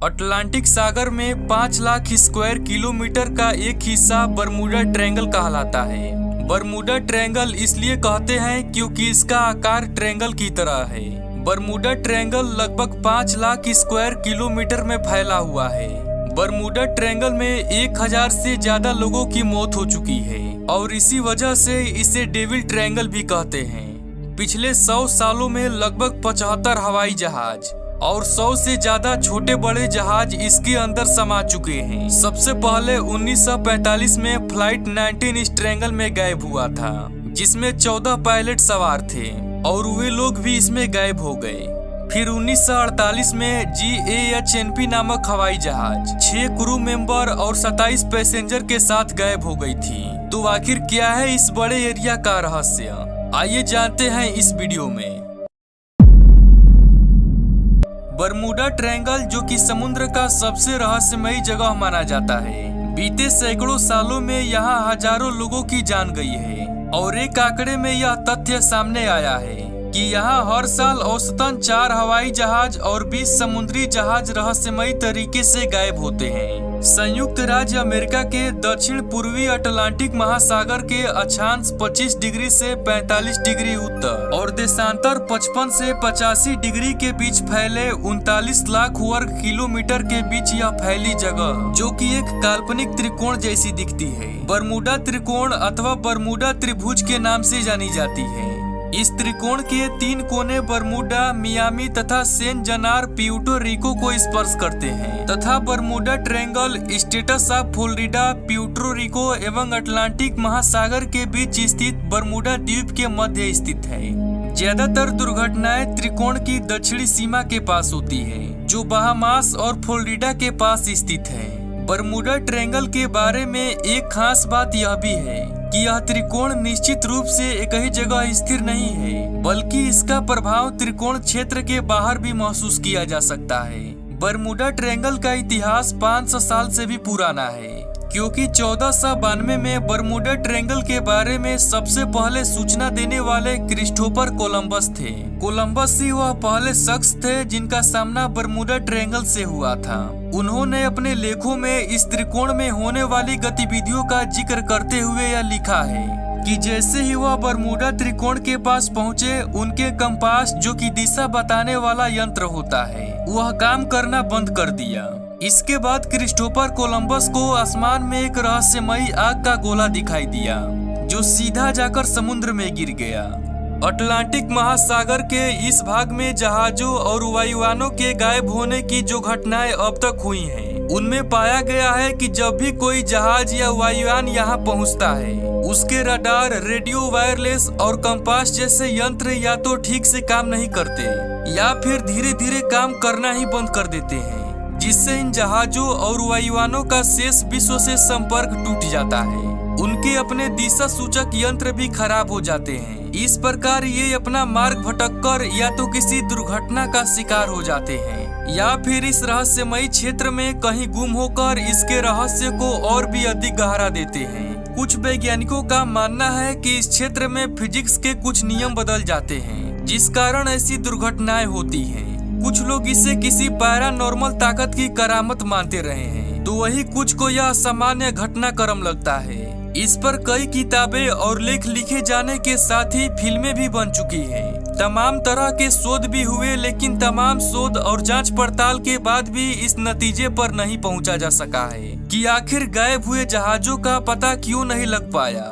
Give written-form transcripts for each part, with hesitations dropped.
Atlantic सागर में 5 lakh square kilometre का एक हिस्सा बरमूडा ट्रायंगल कहलाता है। बरमूडा ट्रायंगल इसलिए कहते हैं क्योंकि इसका आकार ट्रायंगल की तरह है। बरमूडा ट्रायंगल लगभग 5 लाख स्क्वायर किलोमीटर में फैला हुआ है। बरमूडा ट्रायंगल में 1000 से ज्यादा लोगों की मौत हो चुकी है और इसी वजह से इसे डेविल ट्रायंगल भी कहते हैं। पिछले 100 सालों में लगभग 75 हवाई जहाज और 100 से ज्यादा छोटे बड़े जहाज इसके अंदर समा चुके हैं। सबसे पहले 1945 में फ्लाइट 19 इस ट्रायंगल में गायब हुआ था, जिसमें 14 पायलट सवार थे और वे लोग भी इसमें गायब हो गए। फिर 1948 में GAHNP नामक हवाई जहाज 6 क्रू मेंबर और 27 पैसेंजर के साथ गायब हो गई थी। तो आखिर क्या है इस बड़े एरिया का रहस्य, आइए जानते हैं इस वीडियो में। बरमूडा ट्रायंगल जो कि समुद्र का सबसे रहस्यमयी जगह माना जाता है। बीते सैकड़ों सालों में यहाँ हजारों लोगों की जान गई है और एक आंकड़े में यह तथ्य सामने आया है कि यहाँ हर साल औसतन 4 हवाई जहाज और 20 समुद्री जहाज रहस्यमयी तरीके से गायब होते हैं। संयुक्त राज्य अमेरिका के दक्षिण पूर्वी अटलांटिक महासागर के अक्षांश 25 डिग्री से 45 डिग्री उत्तर और देशांतर 55 से 85 डिग्री के बीच फैले 39 लाख वर्ग किलोमीटर के बीच यह फैली जगह, जो कि एक काल्पनिक त्रिकोण जैसी दिखती है, बरमूडा त्रिकोण अथवा बरमूडा त्रिभुज के नाम से जानी जाती है। इस त्रिकोण के 3 कोने बरमूडा, मियामी तथा सेन जनार प्यूर्टो रिको को स्पर्श करते हैं तथा Bermuda triangle states of Florida, Puerto Rico एवं अटलांटिक महासागर के बीच स्थित बरमूडा द्वीप के मध्य स्थित है। ज्यादातर दुर्घटनाएं त्रिकोण की दक्षिणी सीमा के पास होती है, जो बहामास और फ्लोरिडा के पास स्थित है। बरमूडा ट्रायंगल के बारे में एक खास बात यह भी है कि यह त्रिकोण निश्चित रूप से एक ही जगह स्थिर नहीं है, बल्कि इसका प्रभाव त्रिकोण क्षेत्र के बाहर भी महसूस किया जा सकता है। बरमूडा ट्रायंगल का इतिहास 500 साल से भी पुराना है, क्योंकि 1492 में बरमूडा ट्रायंगल के बारे में सबसे पहले सूचना देने वाले क्रिस्टोफर कोलंबस थे। कोलंबस ही वह पहले शख्स थे जिनका सामना बरमूडा ट्रायंगल से हुआ था। उन्होंने अपने लेखों में इस त्रिकोण में होने वाली गतिविधियों का जिक्र करते हुए यह लिखा है कि जैसे ही वह बरमूडा त्रिकोण के पास पहुँचे, उनके कंपास जो कि दिशा बताने वाला यंत्र होता है, वह काम करना बंद कर दिया। इसके बाद क्रिस्टोफर कोलंबस को आसमान में एक रहस्यमयी आग का गोला दिखाई दिया, जो सीधा जाकर समुद्र में गिर गया। अटलांटिक महासागर के इस भाग में जहाजों और वायुयानों के गायब होने की जो घटनाएं अब तक हुई हैं, उनमें पाया गया है कि जब भी कोई जहाज या वायुयान यहाँ पहुँचता है, उसके रडार, रेडियो वायरलेस और कंपास जैसे यंत्र या तो ठीक से काम नहीं करते या फिर धीरे धीरे काम करना ही बंद कर देते हैं, जिससे इन जहाजों और वायुयानों का शेष विश्व से संपर्क टूट जाता है। उनके अपने दिशा सूचक यंत्र भी खराब हो जाते हैं। इस प्रकार ये अपना मार्ग भटककर या तो किसी दुर्घटना का शिकार हो जाते हैं या फिर इस रहस्यमयी क्षेत्र में कहीं गुम होकर इसके रहस्य को और भी अधिक गहरा देते हैं। कुछ वैज्ञानिकों का मानना है कि इस क्षेत्र में फिजिक्स के कुछ नियम बदल जाते हैं, जिस कारण ऐसी दुर्घटनाएं होती हैं। कुछ लोग इसे किसी पैरानॉर्मल ताकत की करामत मानते रहे हैं, तो वही कुछ को यह असामान्य घटनाक्रम लगता है। इस पर कई किताबें और लेख लिखे जाने के साथ ही फिल्में भी बन चुकी हैं। तमाम तरह के शोध भी हुए, लेकिन तमाम शोध और जांच पड़ताल के बाद भी इस नतीजे पर नहीं पहुंचा जा सका है कि आखिर गायब हुए जहाजों का पता क्यों नहीं लग पाया।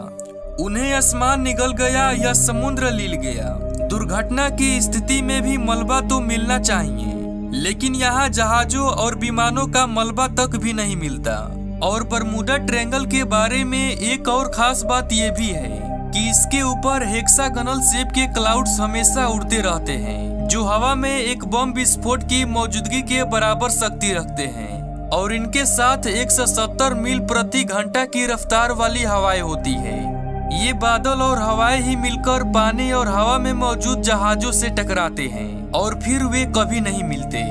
उन्हें आसमान निगल गया या समुद्र लील गया। दुर्घटना की स्थिति में भी मलबा तो मिलना चाहिए, लेकिन यहाँ जहाजों और विमानों का मलबा तक भी नहीं मिलता। और बरमूडा ट्रायंगल के बारे में एक और खास बात यह भी है कि इसके ऊपर हेक्सागोनल शेप के क्लाउड्स हमेशा उड़ते रहते हैं, जो हवा में एक बम विस्फोट की मौजूदगी के बराबर शक्ति रखते हैं और इनके साथ 170 मील प्रति घंटा की रफ्तार वाली हवाएं होती है। ये बादल और हवाएं ही मिलकर पानी और हवा में मौजूद जहाजों से टकराते हैं और फिर वे कभी नहीं मिलते।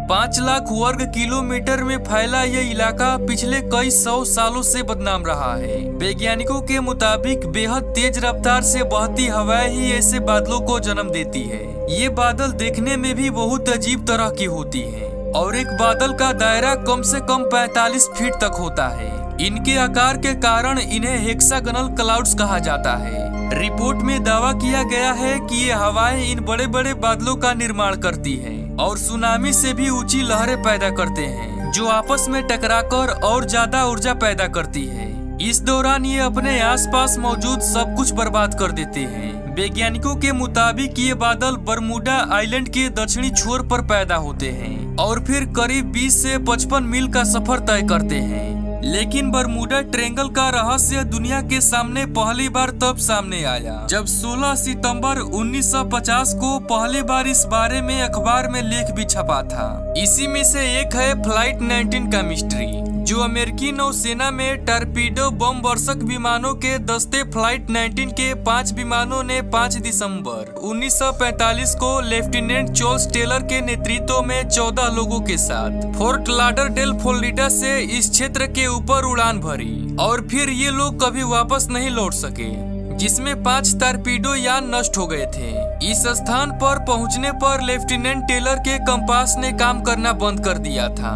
5 लाख वर्ग किलोमीटर में फैला यह इलाका पिछले कई 100 सालों से बदनाम रहा है। वैज्ञानिकों के मुताबिक बेहद तेज रफ्तार से बहती हवाएं ही ऐसे बादलों को जन्म देती है। ये बादल देखने में भी बहुत अजीब तरह की होती है। और एक बादल का दायरा कम से कम 45 फीट तक होता है। इनके आकार के कारण इन्हें हेक्सागोनल क्लाउड्स कहा जाता है। रिपोर्ट में दावा किया गया है कि ये हवाएं इन बड़े बड़े बादलों का निर्माण करती है और सुनामी से भी ऊंची लहरें पैदा करते हैं, जो आपस में टकराकर और ज्यादा ऊर्जा पैदा करती है। इस दौरान ये अपने आसपास मौजूद सब कुछ बर्बाद कर देते हैं। वैज्ञानिकों के मुताबिक ये बादल बरमूडा आइलैंड के दक्षिणी छोर पर पैदा होते हैं और फिर करीब 20 से 55 मील का सफर तय करते हैं। लेकिन बरमूडा ट्रायंगल का रहस्य दुनिया के सामने पहली बार तब सामने आया जब 16 सितंबर 1950 को पहली बार इस बारे में अखबार में लेख भी छपा था। इसी में से एक है फ्लाइट 19 का मिस्ट्री, जो अमेरिकी नौसेना में टॉर्पीडो बम वर्षक विमानों के दस्ते फ्लाइट 19 के 5 विमानों ने 5 दिसंबर 1945 को लेफ्टिनेंट चार्ल्स टेलर के नेतृत्व में 14 लोगों के साथ फोर्ट लाडरडेल फ्लोरिडा से इस क्षेत्र के ऊपर उड़ान भरी और फिर ये लोग कभी वापस नहीं लौट सके, जिसमें 5 टॉर्पीडो यान नष्ट हो गए थे। इस स्थान पर पहुंचने पर लेफ्टिनेंट टेलर के कंपास ने काम करना बंद कर दिया था।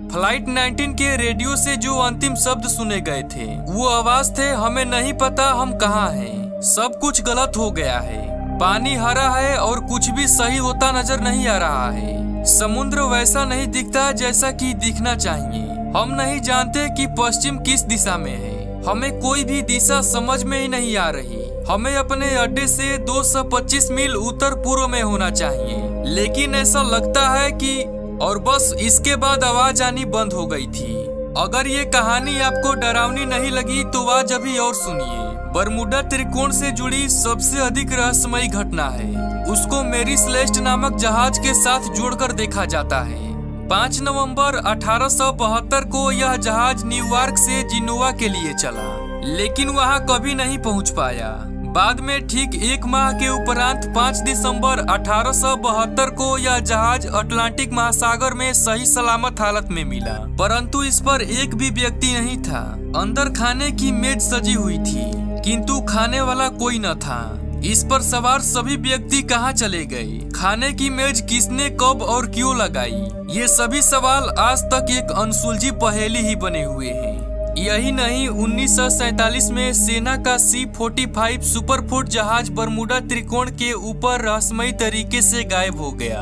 फ्लाइट 19 के रेडियो से जो अंतिम शब्द सुने गए थे वो आवाज थे, हमें नहीं पता हम कहाँ हैं, सब कुछ गलत हो गया है, पानी हरा है और कुछ भी सही होता नजर नहीं आ रहा है, समुद्र वैसा नहीं दिखता जैसा कि दिखना चाहिए, हम नहीं जानते कि पश्चिम किस दिशा में है, हमें कोई भी दिशा समझ में ही नहीं आ रही, हमें अपने अड्डे से 225 मील उत्तर पूर्व में होना चाहिए, लेकिन ऐसा लगता है कि और बस इसके बाद आवाज आनी बंद हो गई थी। अगर ये कहानी आपको डरावनी नहीं लगी तो आज अभी और सुनिए। बरमूडा त्रिकोण से जुड़ी सबसे अधिक रहस्यमयी घटना है, उसको मेरी सेलेस्ट नामक जहाज के साथ जोड़कर देखा जाता है। 5 नवंबर 1872 को यह जहाज न्यूयॉर्क से जिनोवा के लिए चला, लेकिन वहां कभी नहीं पहुंच पाया। बाद में ठीक 1 माह के उपरांत 5 दिसंबर 1872 को यह जहाज अटलांटिक महासागर में सही सलामत हालत में मिला, परंतु इस पर एक भी व्यक्ति नहीं था। अंदर खाने की मेज सजी हुई थी, किंतु खाने वाला कोई न था। इस पर सवार सभी व्यक्ति कहाँ चले गए, खाने की मेज किसने कब और क्यों लगाई, ये सभी सवाल आज तक एक अनसुलझी पहेली ही बने हुए हैं। यही नहीं, 1947 में सेना का C-45 सुपरफोर्ट जहाज बरमूडा त्रिकोण के ऊपर रहस्यमयी तरीके से गायब हो गया।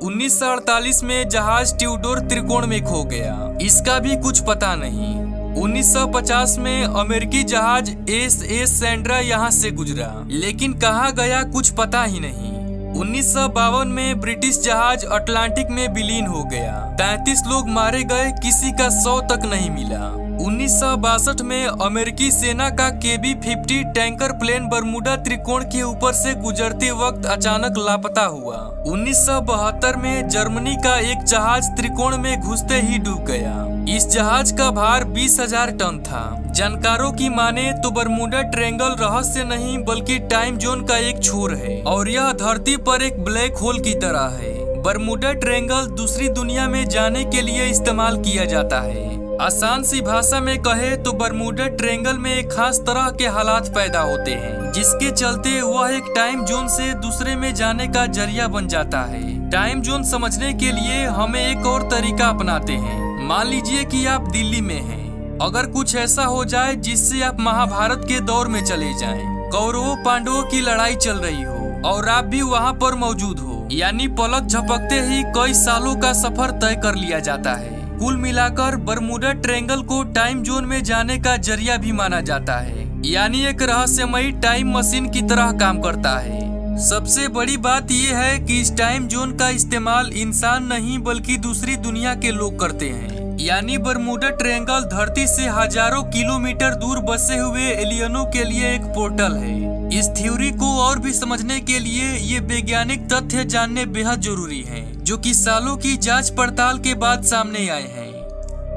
1948 में जहाज ट्यूडोर त्रिकोण में खो गया, इसका भी कुछ पता नहीं। 1950 में अमेरिकी जहाज SS सैंड्रा यहाँ से गुजरा, लेकिन कहाँ गया कुछ पता ही नहीं। 1952 में ब्रिटिश जहाज अटलांटिक में विलीन हो गया, 33 लोग मारे गए, किसी का 100 तक नहीं मिला। 1962 में अमेरिकी सेना का KB-50 टैंकर प्लेन बरमूडा त्रिकोण के ऊपर से गुजरते वक्त अचानक लापता हुआ। 1972 में जर्मनी का एक जहाज त्रिकोण में घुसते ही डूब गया। इस जहाज का भार 20,000 टन था। जानकारों की माने तो बरमूडा ट्रायंगल रहस्य नहीं बल्कि टाइम जोन का एक छोर है और यह धरती पर एक ब्लैक होल की तरह है। बरमूडा ट्रायंगल दूसरी दुनिया में जाने के लिए इस्तेमाल किया जाता है। आसान सी भाषा में कहे तो बरमूडा ट्रायंगल में एक खास तरह के हालात पैदा होते हैं, जिसके चलते वह एक टाइम जोन से दूसरे में जाने का जरिया बन जाता है। टाइम जोन समझने के लिए हमें एक और तरीका अपनाते हैं। मान लीजिए कि आप दिल्ली में हैं, अगर कुछ ऐसा हो जाए जिससे आप महाभारत के दौर में चले जाएं, कौरवों पांडवों की लड़ाई चल रही हो और आप भी वहां पर मौजूद हो, यानी पलक झपकते ही कई सालों का सफर तय कर लिया जाता है। कुल मिलाकर बरमूडा ट्रायंगल को टाइम जोन में जाने का जरिया भी माना जाता है, यानी एक रहस्यमयी टाइम मशीन की तरह काम करता है। सबसे बड़ी बात यह है कि इस टाइम जोन का इस्तेमाल इंसान नहीं बल्कि दूसरी दुनिया के लोग करते हैं, यानी बरमूडा ट्रायंगल धरती से हजारों किलोमीटर दूर बसे हुए एलियनों के लिए एक पोर्टल है। इस थ्योरी को और भी समझने के लिए ये वैज्ञानिक तथ्य जानने बेहद जरूरी हैं, जो कि सालों की जांच पड़ताल के बाद सामने आए हैं।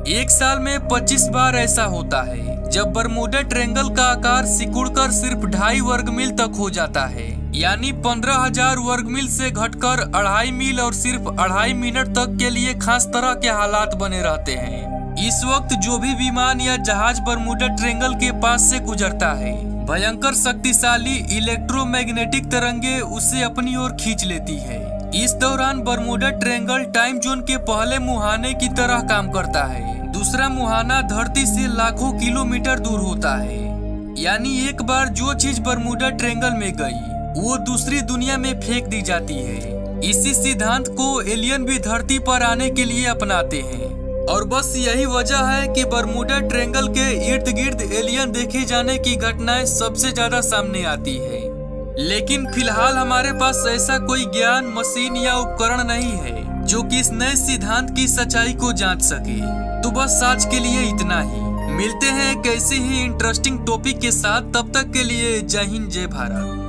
एक साल में 25 बार ऐसा होता है जब बरमूडा ट्रायंगल का आकार सिकुड़कर सिर्फ 2.5 वर्ग मील तक हो जाता है, यानी 15,000 वर्ग मील से घटकर 2.5 मील और सिर्फ 2.5 मिनट तक के लिए खास तरह के हालात बने रहते हैं। इस वक्त जो भी विमान या जहाज बरमूडा ट्रायंगल के पास से गुजरता है, भयंकर शक्तिशाली इलेक्ट्रोमैग्नेटिक तरंगे उसे अपनी ओर खींच लेती है। इस दौरान बरमूडा ट्रायंगल टाइम जोन के पहले मुहाने की तरह काम करता है। दूसरा मुहाना धरती से लाखों किलोमीटर दूर होता है, यानी एक बार जो चीज बरमूडा ट्रायंगल में गई वो दूसरी दुनिया में फेंक दी जाती है। इसी सिद्धांत को एलियन भी धरती पर आने के लिए अपनाते हैं और बस यही वजह है कि बरमूडा ट्रायंगल के इर्द गिर्द एलियन देखे जाने की घटनाएं सबसे ज्यादा सामने आती है। लेकिन फिलहाल हमारे पास ऐसा कोई ज्ञान, मशीन या उपकरण नहीं है जो कि इस नए सिद्धांत की सच्चाई को जांच सके। तो बस आज के लिए इतना ही। मिलते हैं एक ऐसे ही इंटरेस्टिंग टॉपिक के साथ। तब तक के लिए जय हिंद, जय भारत।